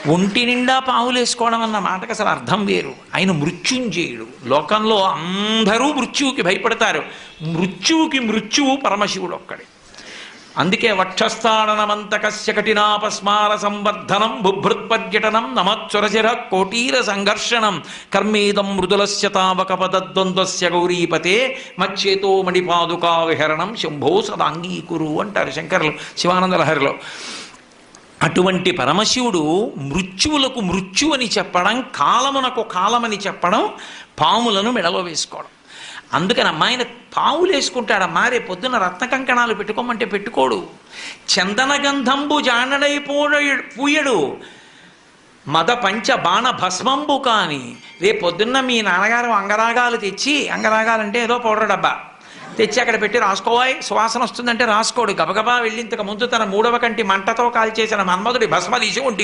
ఒంటి నిండా పావులు వేసుకోవడం అన్న మాటకు అసలు అర్థం వేరు. ఆయన మృత్యుంజయుడు. లోకంలో అందరూ మృత్యువుకి భయపడతారు. మృత్యువు పరమశివుడు ఒక్కడే. అందుకే వక్షస్థాడనమంతకస్య కఠినాపస్మార సంవర్ధనం బుభృత్పర్యటనం నమత్సురశిర కోటీర సంఘర్షణం కర్మేదం మృదులస్య తావక పదద్వంద్వస్య గౌరీపతే మచ్చేతో మణిపాదుకా విహరణం శంభో సదాంగీకురు అంటారు శంకరులు శివానంద లహరిలో. అటువంటి పరమశివుడు మృత్యువులకు మృత్యు అని చెప్పడం, కాలమునకు కాలమని చెప్పడం, పాములను మెడలో వేసుకోవడం. అందుకని అమ్మాయిన పావులు వేసుకుంటాడమ్మా. రేపు పొద్దున రత్న కంకణాలు పెట్టుకోమంటే పెట్టుకోడు. చందన గంధంబు జానడై పూయడు మద పంచ బాణ భస్మంబు. కానీ రేపు పొద్దున్న మీ నాన్నగారు అంగరాగాలు తెచ్చి, అంగరాగాలంటే ఏదో పౌడర్ డబ్బా తెచ్చి అక్కడ పెట్టి రాసుకోవాయి సువాసన వస్తుందంటే రాసుకోడు. గబగబా వెళ్ళి ఇంతకు ముందు తన 3వ కంటి మంటతో కాల్చేసిన మన్మధుడి భస్మ తీసి